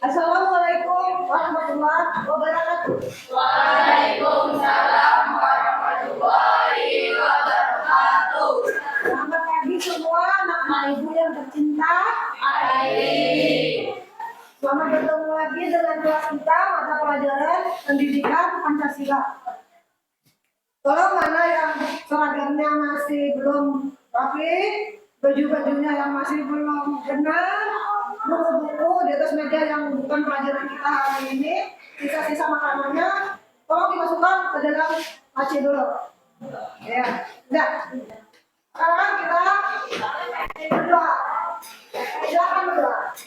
Assalamualaikum warahmatullahi wabarakatuh. Waalaikumsalam warahmatullahi wabarakatuh. Selamat pagi semua anak-anak ibu yang tercinta. Selamat bertemu lagi dengan kelas kita mata pelajaran pendidikan Pancasila. Kalau mana yang seragamnya masih belum rapi, baju-bajunya yang masih belum benar, buku-buku di atas meja yang bukan pelajaran kita hari ini, sisa-sisa makanannya, tolong dimasukkan ke dalam laci dulu. Ya, enggak. Sekarang kita berdoa. Silakan berdoa.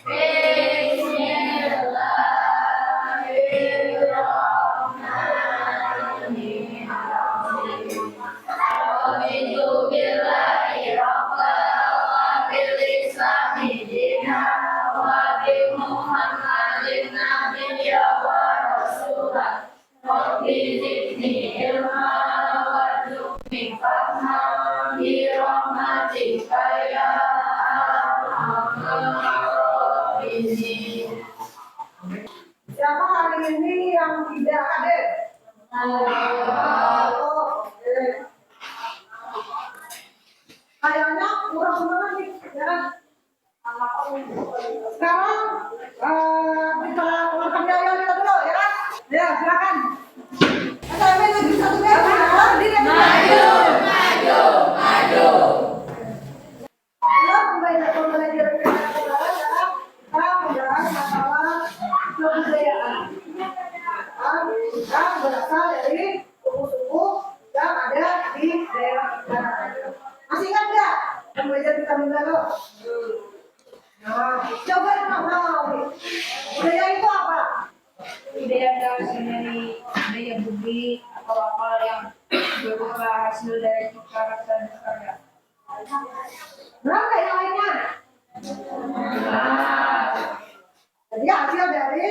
Siapa hari ini yang tidak hadir? Kayaknya kurang semangat nih, ya. Sekarang kita keluarkan biaya kita dulu, ya kan? Ya, silakan. Sampai lagi satu biaya. Maju. Pembelajaran kita adalah kita membahas masalah kebudayaan. Kita berasal dari suku-suku yang ada di daerah kita. Masih ingat nggak pembelajaran kita minggu lalu? Nah, coba mau. Budaya itu apa? Budaya adalah dari budaya budi atau apa yang berupa hasil dari cipta dan karya. Berapa yang lainnya? Jadi hasil dari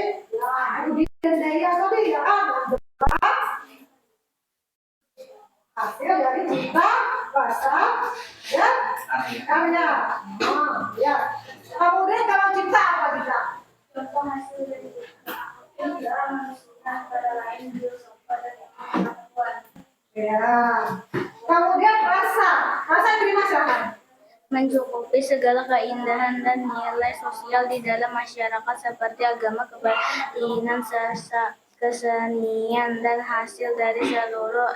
budaya tadi ya kan? Hasil dari cipta, rasa, dan karya. Ya. Kemudian kalau cipta apa kita? Contoh hasil dari yang menunjukkan pada lain pada kemampuan. Ya. Kemudian rasa dari masyarakat. Mencukupi segala keindahan dan nilai sosial di dalam masyarakat seperti agama, kebajikan, kesenian, dan hasil dari seluruh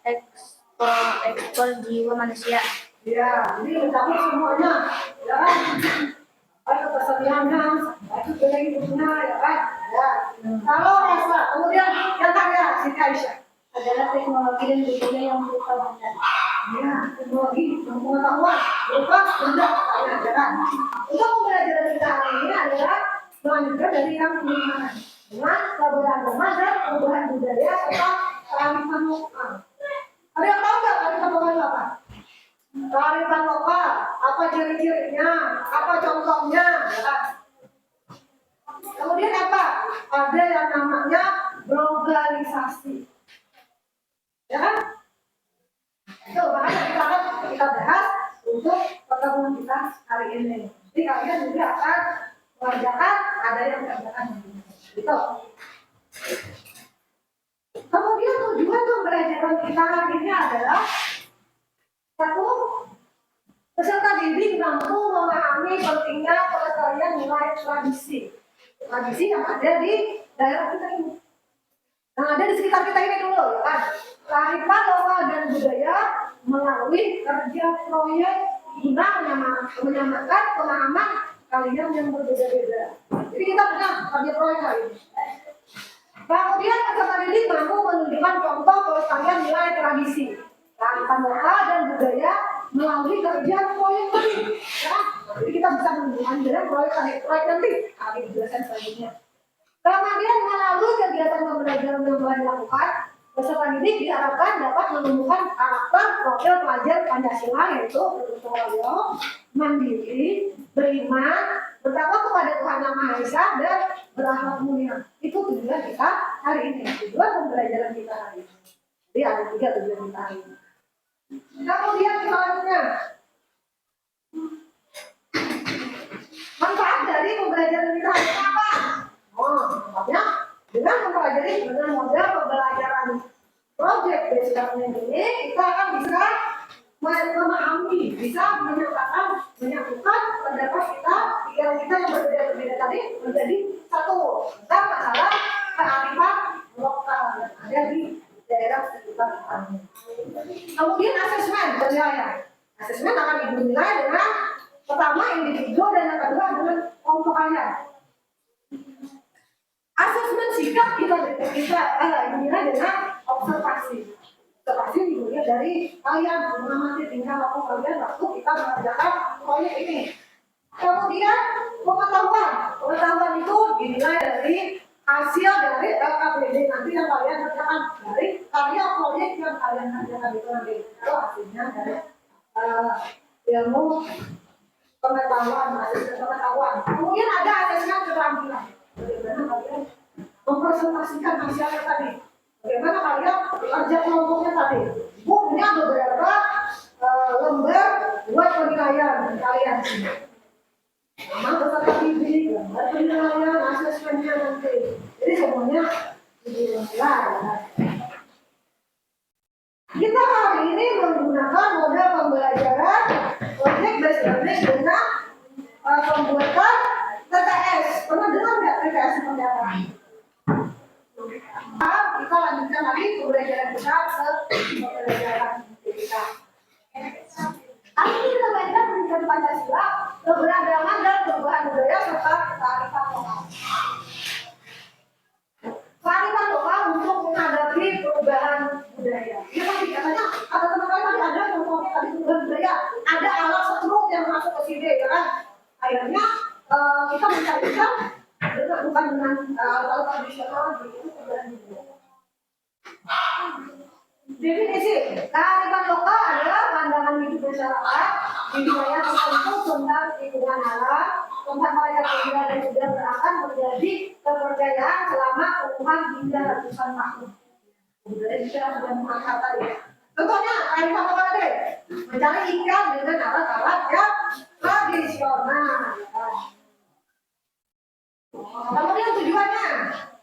ekspor jiwa manusia. Ya, ini mencakup semuanya. Ya. Ada keseniannya, ada budaya hidupnya, ya kan? Ya. Kalau rasa, kemudian yang karya, Siti Aisyah. Adalah teknologi dan budaya yang berupa benda. Ya, teknologi, pengetahuan, berupa benda, ya kan? Untuk pembelajaran kita hari ini adalah melanjutkan dari yang penyimpanan dengan keberagaman dan perubahan budaya serta kearifan lokal. Ada yang tahu nggak kearifan lokal itu apa? Kearifan lokal, apa ciri-cirinya, apa contohnya, ya kan? Kemudian apa? Ada yang namanya globalisasi, ya kan? Itu makanya kita bahas untuk pertemuan kita hari ini. Jadi kalian juga akan mengerjakan, ada yang mengerjakan gitu. Kemudian tujuan pembelajaran kita hari ini adalah satu, peserta didik mampu memahami pentingnya pelestarian nilai tradisi yang ada di daerah kita ini. Yang ada di sekitar kita ini dulu, ya kan? Kearifan lokal dan budaya melalui kerja proyek guna menyamakan pemahaman kalian yang berbeda-beda. Jadi kita punya kerja proyek hari ini. Kemudian peserta didik mampu menunjukkan contoh pelestarian nilai tradisi, kearifan lokal dan budaya melalui kerja proyek tadi. Ya, jadi kita bisa menunjukkan dalam proyek nanti akan dijelaskan selanjutnya. Kemudian melalui kegiatan pembelajaran yang telah dilakukan, peserta didik diharapkan dapat menumbuhkan karakter profil pelajar Pancasila, yaitu bergotong mandiri, beriman, bertakwa kepada Tuhan Yang Maha Esa, dan berakhlak mulia. Itu tujuan kita hari ini, tujuan pembelajaran kita hari ini. Jadi ada 3 tujuan kita hari ini. Kemudian selanjutnya manfaat dengan model pembelajaran project based learning ini, kita akan bisa memahami, bisa menyatukan pendapat kita, pikiran kita yang berbeda-beda tadi menjadi satu tentang masalah kearifan lokal yang ada di daerah sekitar kita. Kemudian asesmen penilaian. Asesmen akan dinilai dengan pertama individu dan yang kedua dengan kelompoknya. Asesmen sikap kita dinilai dengan observasi. Observasi dimulai dari kalian mengamati tingkah laku kalian waktu kita mengerjakan proyek ini. Kemudian pengetahuan itu dinilai dari hasil dari LKPD nanti yang kalian kerjakan, dari karya proyek yang kalian kerjakan itu nanti. Itu hasilnya dari ilmu pengetahuan, asesmen pengetahuan. Kemudian ada asesmen keterampilan. Bagaimana kalian mempresentasikan hasilnya tadi? Bagaimana kalian kerja kelompoknya tadi? Punya beberapa lembar buat penilaian kalian. Memang peserta didik, lembar penilaian, asesmennya nanti. Jadi semuanya dinilai. Kita hari ini menggunakan model pembelajaran project based learning dengan pembuatan TTS. Pernah dengar nggak TTS seperti apa? Kita lanjutkan lagi pembelajaran kita ke pembelajaran kita. Hari ini kita belajar pendidikan Pancasila, keberagaman dan perubahan budaya serta kearifan lokal. Kearifan lokal untuk menghadapi perubahan budaya. Ya tadi katanya ada teman-teman tadi ada contohnya tadi perubahan budaya, ada alat setrum yang masuk ke sini, ya kan? Akhirnya kita mencarikan bukan dengan alat tradisional begitu perubahan budaya. Definisi kearifan lokal adalah pandangan hidup masyarakat di wilayah tertentu tentang lingkungan alam, tempat mereka tinggal dan juga berakan menjadi kepercayaan selama puluhan hingga ratusan tahun. Budaya kita sudah mengangkat tadi. Contohnya kearifan lokal tadi, mencari ikan dengan alat-alat yang tradisional. Kemudian tujuannya,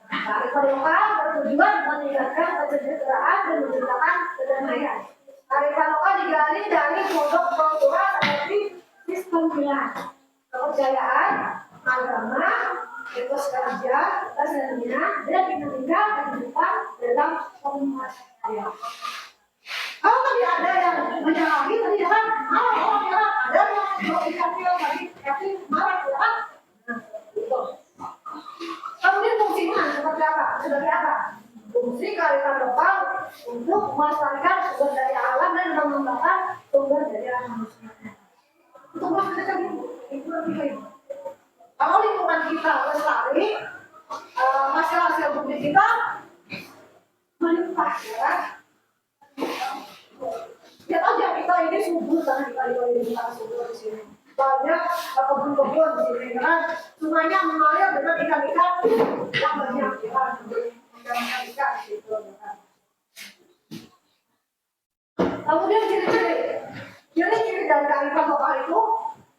kearifan lokal bertujuan meningkatkan kesejahteraan dan menciptakan kedamaian. Kearifan lokal digali dari produk kultural seperti sistem nilai, kepercayaan, agama, etos kerja, kesenian, dan dinamika kehidupan dalam komunitas. Kalau tadi ada yang menyalahi tadi ya kan, ada yang mengingatkan tadi marah ya kan. Kemudian fungsinya seperti apa? Sebagai apa? Fungsi kearifan lokal untuk melestarikan sumber daya alam dan mengembangkan sumber daya manusia. Untuk melestarikan lingkungan kita ini. Kalau lingkungan kita lestari, hasil bumi kita melimpah, ya. Lihat aja kita ini subur karena di kita subur di sini. Banyak kebun-kebun di sini kan, sungainya mengalir dengan ikan-ikan yang banyak ya kan, ikan gitu kan. Kemudian ciri-ciri dari kearifan lokal itu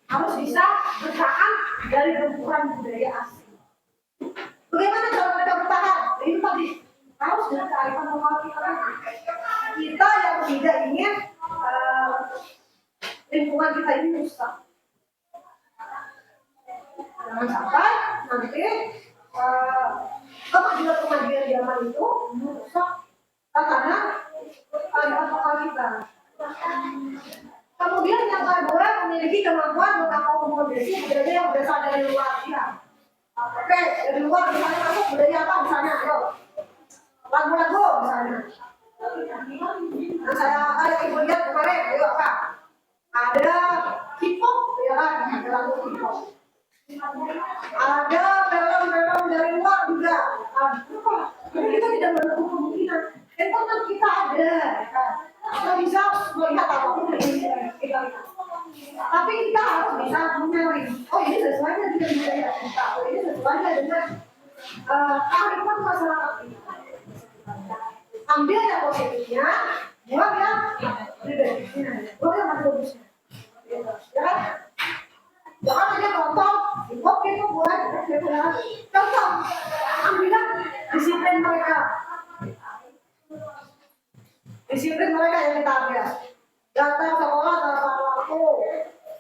harus bisa bertahan dari benturan budaya asing. Bagaimana cara mereka bertahan? Ini tadi harus dengan kearifan lokal kita. Kita yang tidak ingin lingkungan kita ini rusak. Jangan sampai nanti kemajuan zaman itu merusak karena kearifan lokal kita. Kemudian yang kedua, memiliki kemampuan mengakomodasi budaya yang berasal dari luar. Ya. Oke, dari luar misalnya masuk budaya apa misalnya? Lagu-lagu misalnya. Nah, saya ibu lihat kemarin, ayo apa? Ada hip-hop, ya kan? Ada lagu hip-hop. Ada film-film dari luar juga. Kenapa? Jadi kita tidak menutup kemungkinan. Internet kita ada, ya kan? Kita bisa melihat apapun dari kita lihat. Tapi kita harus bisa menyaring. Oh ini sesuai dengan budaya kita. Oh ini sesuai dengan kearifan masyarakat kita. Ambil yang positifnya, buang yang negatifnya, buang yang bagusnya. Ya kan? Jangan hanya contoh, hip-hop itu buat contoh. Ambil Disiplin mereka. Disiplin mereka yang kita ambil. Datang sekolah tepat waktu.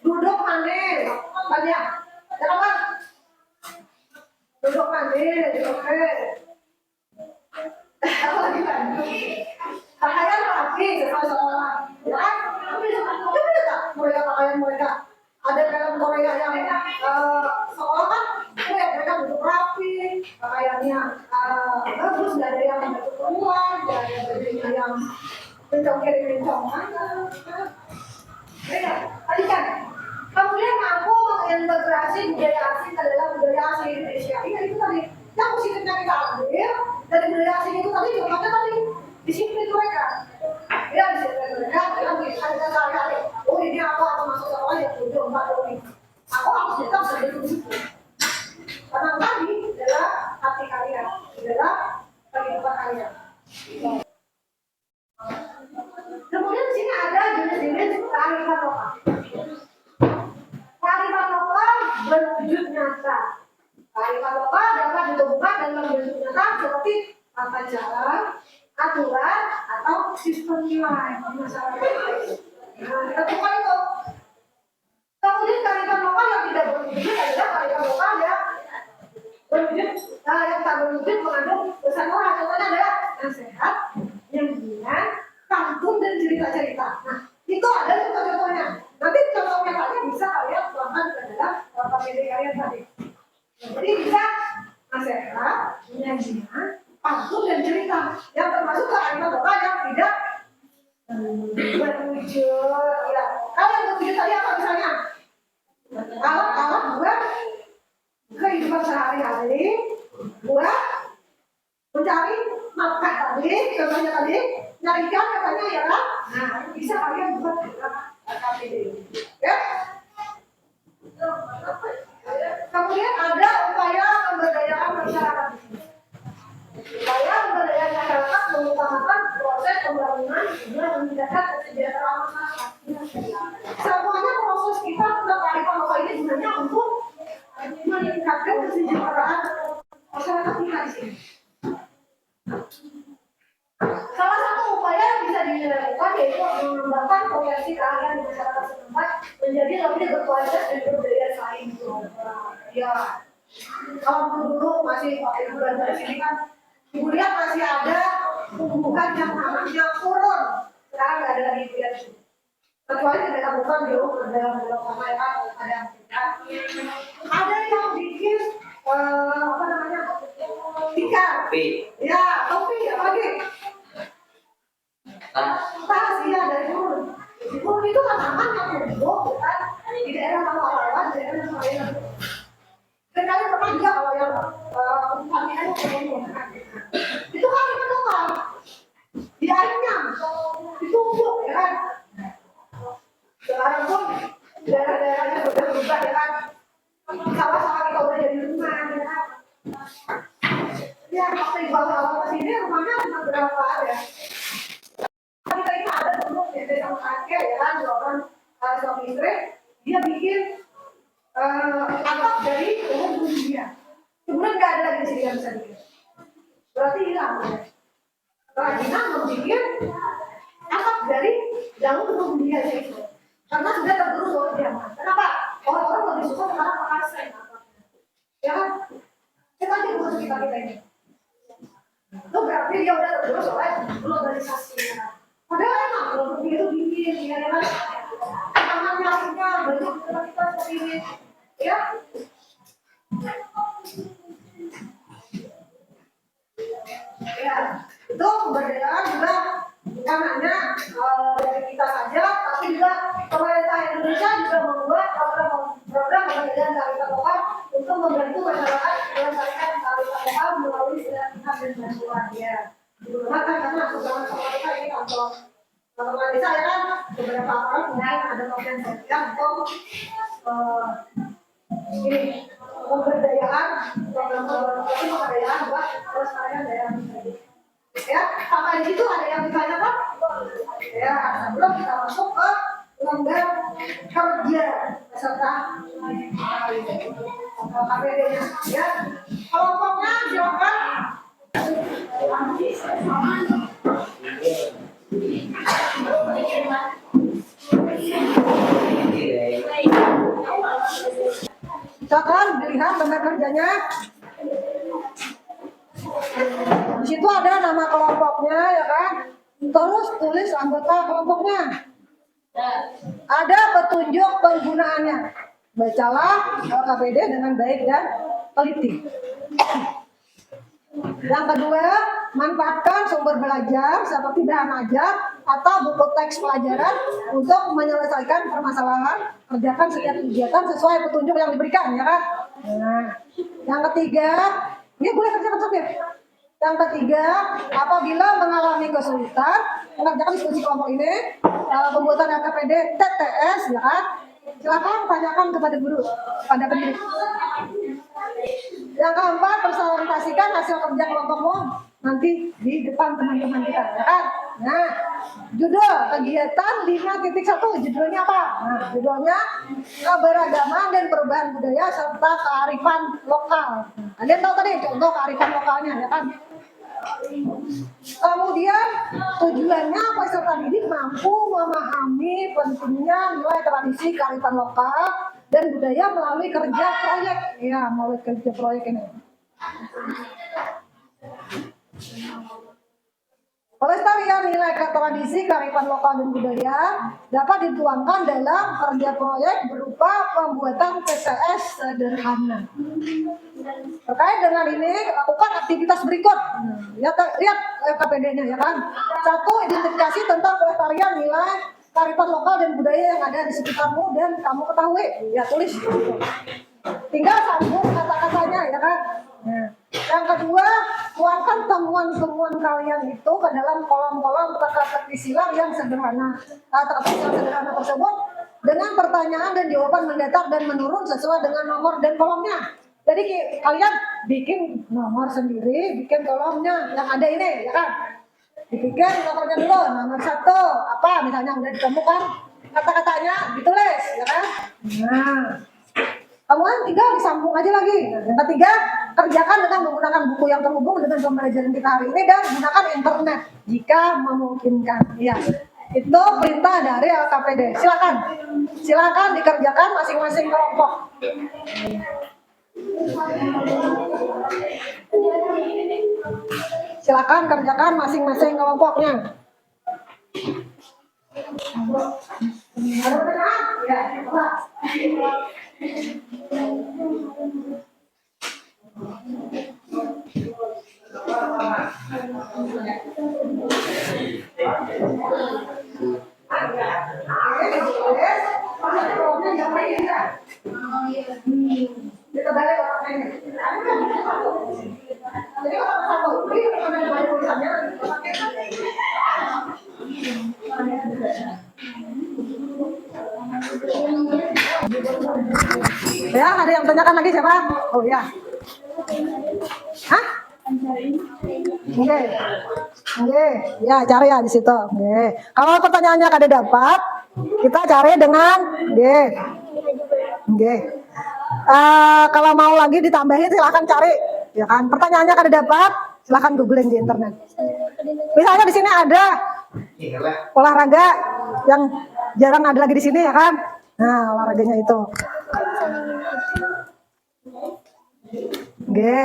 Duduk mandiri. Banyak. Jangan. Duduk mandiri. Oke. Apa lagi kan? Pakaian rapi setelah sekolah. Ya, tapi tak mereka pakaian mereka. Ada dalam Korea yang sekolah kan, mereka duduk rapi, pakaiannya bagus, nggak ada yang baju keluar, nggak ada bajunya yang bencong kiri bencong kanan. Mereka, tadi kan, kemudian mampu mengintegrasi budaya asing ke dalam budaya asli Indonesia. Iya itu tadi, yang positifnya kita ambil dari budaya asing itu tadi juga tadi disiplin mereka. Ya disiplin mereka, yang ada kali-kali. Oh ini aku atau masuk sekolah yang 24 ini. Aku harus tetap menjadi disiplin. Karena tadi adalah hati kalian, adalah kehidupan kalian. Kemudian di sini ada jenis-jenis kearifan lokal. Kearifan lokal berwujud nyata. Kearifan lokal dapat ditemukan dalam bentuk nyata seperti tata cara, aturan, atau sistem nilai masyarakat. Nah, kita temukan itu. Kemudian kearifan lokal yang tidak berwujud adalah kearifan lokal yang berwujud, yang tak berwujud mengandung pesan moral. Contohnya adalah nasihat, nyanyian, pantun dan cerita-cerita. Nah, itu ada contoh-contohnya. Nanti contohnya kalian bisa kalian tuangkan ke dalam materi kalian tadi. Jadi bisa nasihat, nyanyian, pantun dan cerita yang termasuk kearifan lokal yang tidak berwujud. Ya, kalau yang berwujud tadi apa misalnya? Alat-alat buat kehidupan sehari-hari, buat mencari nafkah tadi, contohnya tadi, nyari ikan katanya ya kan? Nah, bisa kalian buat KPD. Ya. Kemudian ada upaya pemberdayaan masyarakat. Upaya pemberdayaan masyarakat mengutamakan proses pembangunan dengan meningkatkan kesejahteraan masyarakat. Semuanya proses kita tentang kearifan lokal ini gunanya untuk meningkatkan kesejahteraan masyarakat kita di sini. Salah satu upaya yang bisa dilakukan yaitu mengembangkan potensi keahlian di masyarakat setempat menjadi lebih berkualitas dan berbeda saing. Ya, kalau dulu masih pakai bulan dari sini kan, kemudian masih ada tumbuhan yang namanya kurun. Sekarang nggak ada lagi dia. Kecuali tidak bukan dulu dalam sama ya kan ada yang bikin apa namanya tikar. Ya, topi apa lagi? Tas ya dari kurun. Kurun itu tanaman yang tumbuh kan di daerah rawa-rawa, di daerah lain. Dan kalian pernah juga kalau yang kalian itu kan lokal di airnya ditumbuk ya kan. Sekarang pun daerah-daerahnya sudah berubah ya kan. Sawah-sawah kita udah jadi rumah ya kan. Ya waktu bawah ke sini rumahnya cuma berapa ada. Kita ini ada dulu ya sama kakek ya kan, orang suami istri dia bikin atap dari pohon dunia. Kemudian nggak ada lagi di sini yang bisa bikin. Berarti hilang ya. Kerajinan membuat atap dari daun pohon dunia itu. Karena sudah tergerus oleh zaman. Kenapa? Orang-orang lebih suka sekarang pakai sen. Ya kan? Kita aja bukan kita ini. Itu berarti dia udah tergerus oleh globalisasi. Padahal enak kalau begitu bikin, ya kan? Tangannya aslinya bentuk kita seperti ini, ya. Ya, itu pemberdayaan juga bukan hanya dari kita saja, tapi juga pemerintah Indonesia juga membuat program pemberdayaan kearifan lokal untuk membantu masyarakat melestarikan kearifan lokal melalui pelatihan dan bantuan ya. Digunakan karena program pemerintah ini untuk teman-teman desa ya kan beberapa orang kemudian ada program sosial untuk ini pemberdayaan program pemberdayaan buat pelestarian daerah ya. Sampai di situ ada yang ditanyakan ya sebelum kita masuk ke lembar kerja peserta KPD-nya ya. Kelompoknya silakan Bisa kan dilihat gambar kerjanya. Di situ ada nama kelompoknya ya kan. Terus tulis anggota kelompoknya. Ada petunjuk penggunaannya. Bacalah LKPD dengan baik dan teliti. Yang kedua, manfaatkan sumber belajar seperti bahan ajar atau buku teks pelajaran untuk menyelesaikan permasalahan. Kerjakan setiap kegiatan sesuai petunjuk yang diberikan, ya kan? Nah, yang ketiga, ini boleh kerjakan sambil. Yang ketiga, apabila mengalami kesulitan mengerjakan diskusi kelompok ini, pembuatan LKPD TTS, ya kan? Silakan tanyakan kepada guru, pada pendidik. Yang keempat, presentasikan hasil kerja kelompokmu nanti di depan teman-teman kita, ya kan? Nah, judul kegiatan 5.1 judulnya apa? Nah, judulnya keberagaman dan perubahan budaya serta kearifan lokal. Kalian tahu tadi contoh kearifan lokalnya, ya kan? Kemudian tujuannya peserta didik mampu memahami pentingnya nilai tradisi kearifan lokal dan budaya melalui kerja proyek. Ya, melalui kerja proyek ini. Pelestarian nilai tradisi kearifan lokal dan budaya dapat dituangkan dalam kerja proyek berupa pembuatan PCS sederhana. Terkait dengan ini, lakukan aktivitas berikut. Lihat LKPD-nya, ya kan? 1. Identifikasi tentang pelestarian nilai kearifan lokal dan budaya yang ada di sekitarmu dan kamu ketahui. Ya, tulis. Tinggal sambung kata-katanya, ya kan? Nah, yang kedua, tuangkan temuan-temuan kalian itu ke dalam kolom-kolom teka-teki silang yang sederhana. Teka-teki silang sederhana tersebut dengan pertanyaan dan jawaban mendatar dan menurun sesuai dengan nomor dan kolomnya. Jadi kalian bikin nomor sendiri, bikin kolomnya yang ada ini, ya kan? Dibikin nomornya dulu, nomor 1 apa misalnya udah ditemukan kata-katanya ditulis, ya kan? Nah, kemudian 3 disambung aja lagi. Yang ketiga, kerjakan dengan menggunakan buku yang terhubung dengan pembelajaran kita hari ini dan gunakan internet jika memungkinkan. Ya, itu perintah dari LKPD. Silakan dikerjakan masing-masing kelompok. Silakan kerjakan masing-masing kelompoknya. Ada pertanyaan? Ya, Pak. Kita balik orang ini. Jadi orang satu, ini ada tulisannya. Ya, ada yang tanyakan lagi siapa? Oh ya. Hah? Oke. Ya cari ya di situ. Oke. Kalau pertanyaannya kada dapat, kita cari dengan Oke. Kalau mau lagi ditambahin silahkan cari, ya kan? Pertanyaannya kada dapat, silahkan googling di internet. Misalnya di sini ada olahraga yang jarang ada lagi di sini, ya kan? Nah, olahraganya itu. Oke,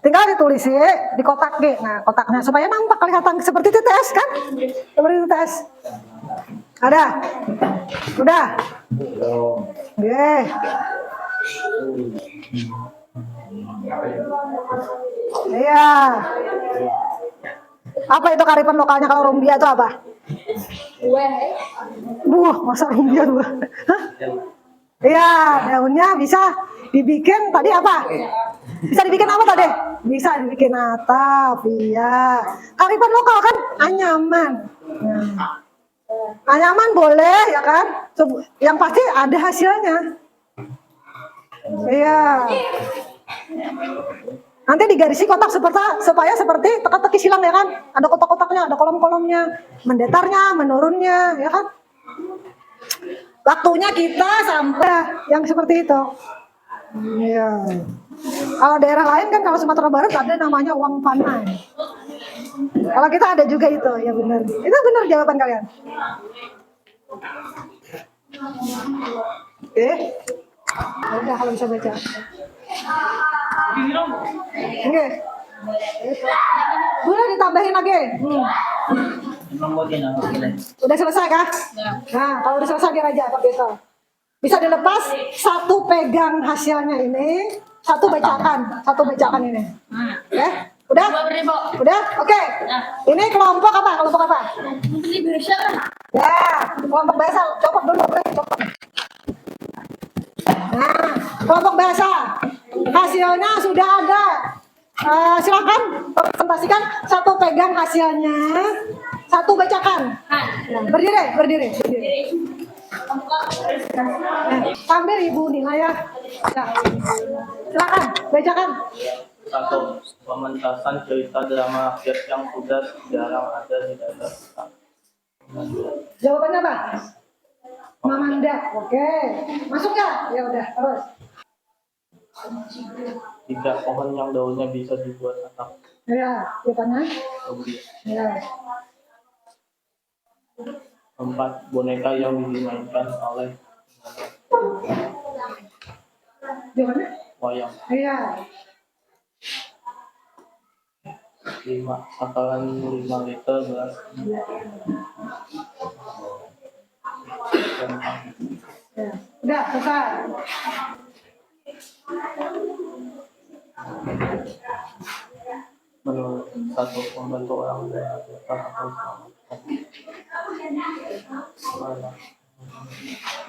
tinggal ditulis di kotak G. Nah, kotaknya supaya nampak kelihatan seperti TTS kan? Seperti TTS. Ada? Udah? Oke. Iya. Apa itu kearifan lokalnya kalau rumbia itu apa? Masa rumbia dua? Hah? Iya, daunnya bisa dibikin tadi apa? Bisa dibikin apa tadi? Bisa dibikin atap, iya. Kearifan lokal kan anyaman. Anyaman boleh, ya kan? Yang pasti ada hasilnya. Iya. Nanti digarisi kotak supaya seperti teka-teki silang, ya kan? Ada kotak-kotaknya, ada kolom-kolomnya, mendatarnya, menurunnya, ya kan? Waktunya kita sampai yang seperti itu. Iya. Kalau daerah lain kan, kalau Sumatera Barat ada namanya uang panai. Kalau kita ada juga itu, ya benar. Itu benar jawaban kalian. Oke. dah kalau bisa baca. Oke. Boleh ditambahin lagi. Udah selesai kah? Nah, kalau udah selesai dia aja Pak Beto. Bisa dilepas, satu pegang hasilnya ini, satu bacakan ini. Ya, udah? Udah? Oke. Ini kelompok apa? Ya, kelompok bahasa. Copot dulu, copot. Nah, kelompok bahasa. Hasilnya sudah ada. Silakan presentasikan, satu pegang hasilnya, satu bacakan. Nah, berdiri. Sambil Ibu Nina ya. Silakan, bacakan. 1. Pementasan cerita drama rakyat yang sudah jarang ada di dalam Jawabannya apa? Mamanda. Oke. Masuk ya? Ya udah, terus. 3. Pohon yang daunnya bisa dibuat atap. Ya, jawabannya? Ya. 4. Boneka yang dimainkan oleh Jawabannya? wayang. Iya. 5. Takaran 5 liter beras. Ya. Udah, selesai. Menurut 1. Membantu orang tua atau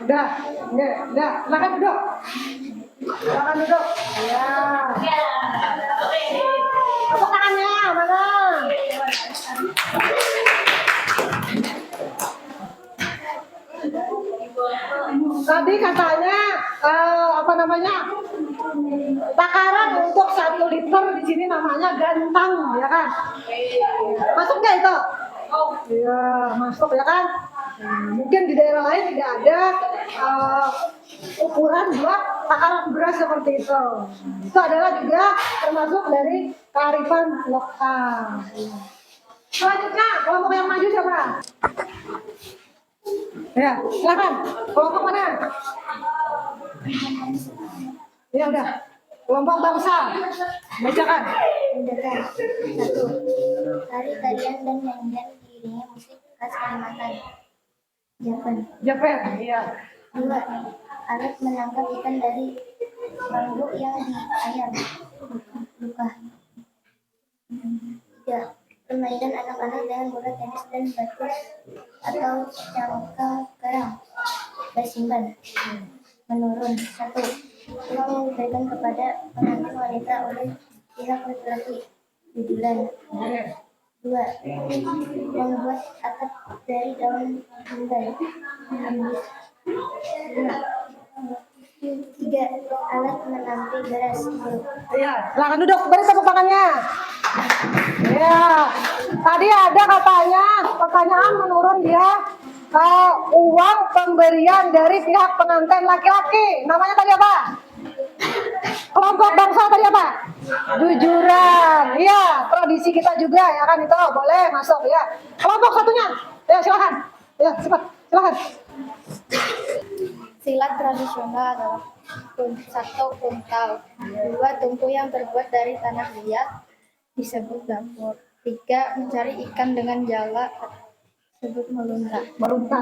Udah. Silakan duduk. Ya. Apa tangannya? Mana? Tadi katanya takaran untuk 1 liter di sini namanya gantang, ya kan? Masuk nggak itu? Iya, masuk ya kan? Mungkin di daerah lain tidak ada ukuran buat takaran beras seperti itu. Itu adalah juga termasuk dari kearifan lokal. Selanjutnya, kelompok yang maju siapa? Ya, silakan. Kelompok mana? Ya udah. Kelompok bangsa. Bacakan. Mendengar. 1. Tari-tarian dan nyanyian diiringi musik khas Kalimantan. Japan. Iya. 2. Alat menangkap ikan dari bambu yang diayam. Luka. 3. Permainan anak-anak dengan bola tenis dan batu atau cangkang kerang. Basimban. Menurun. 1. Uang yang diberikan kepada pengantin wanita oleh pihak laki-laki. Jujulan. 2. Membuat atap dari daun bundai. 3. Alat menampi beras. Iya, silakan duduk. Beri tepuk tangannya. Ya, tadi ada katanya pertanyaan menurun dia uang pemberian dari pihak pengantin laki-laki. Namanya tadi apa? Kelompok bangsa tadi apa? Jujuran. Iya, tradisi kita juga ya kan itu boleh masuk ya. Kelompok satunya, ya silakan. Ya cepat, silakan. Silat tradisional adalah 1. Kuntal. 2. Tungku yang terbuat dari tanah liat disebut dapur. 3. Mencari ikan dengan jala disebut melunta.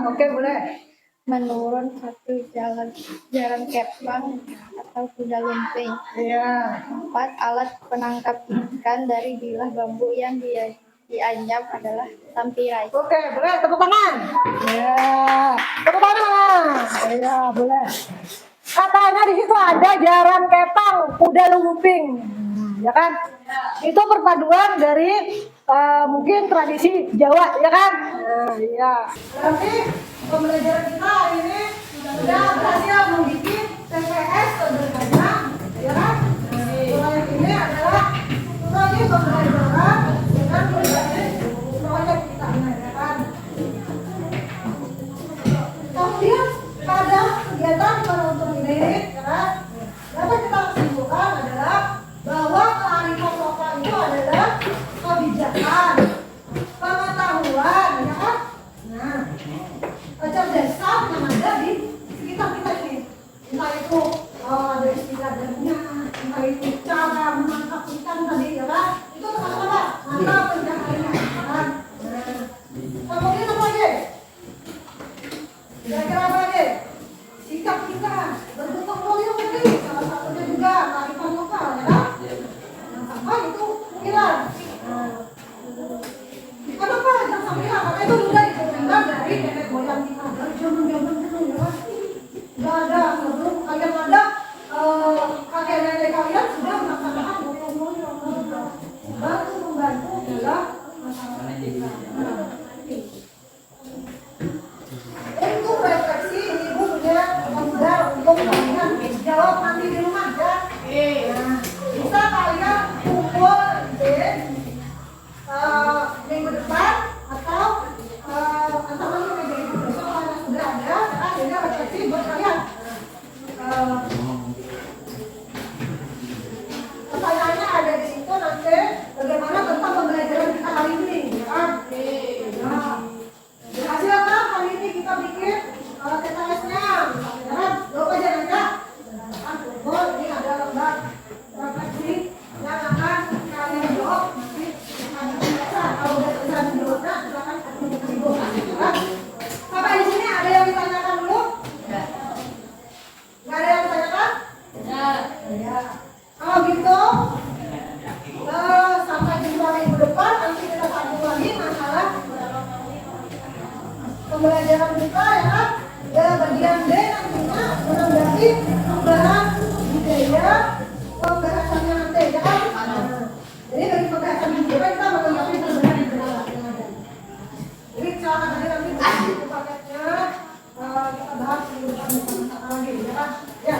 Oke boleh. Menurun 1. Jaran kepang atau kuda lumping. Iya. 4. Alat penangkap ikan dari bilah bambu yang dianyam adalah tampirai. Oke, boleh tepuk tangan. Ya, tepuk tangan. Iya, boleh. Katanya di situ ada jaran kepang, kuda lumping, ya kan? Itu perpaduan dari mungkin tradisi Jawa, ya kan? Iya. Berarti pembelajaran kita hari ini sudah berhasil membuat TPS sederhana, ya kan? Proyek ini adalah proyek pembelajaran dengan berbagai proyek kita, ya kan? Kemudian pada kegiatan penuntut ini, ya kan, dapat kita simpulkan adalah bahwa kearifan lokal itu adalah kebijakan, pengetahuan, ya kan? Nah, kecerdasan yang ada di sekitar kita ini, entah itu pertanyaannya ada di situ nanti bagaimana tentang pembelajaran kita hari ini, ya kan? Nah, berhasil kan hari ini kita bikin TTS-nya, ya kan? Jawab aja aja. Kan betul, ini ada lembar refleksi yang akan kalian jawab nanti ada tulisan. Kalau udah tulisan jawabnya, silakan kesibukan, ya kan? Sampai di sini ada yang ditanyakan dulu? Nggak ada yang ditanyakan? Ya. Kalau gitu, sampai jumpa minggu depan nanti kita sambung lagi masalah pembelajaran kita, ya kan? Ya, bagian D nantinya menanggapi tambahan budaya pembahasannya nanti, ya kan? Jadi bagi pembahasan budaya kita menanggapi tambahan budaya yang ada. Jadi silakan aja nanti buku paketnya kita bahas minggu depan lagi, ya kan? Ya.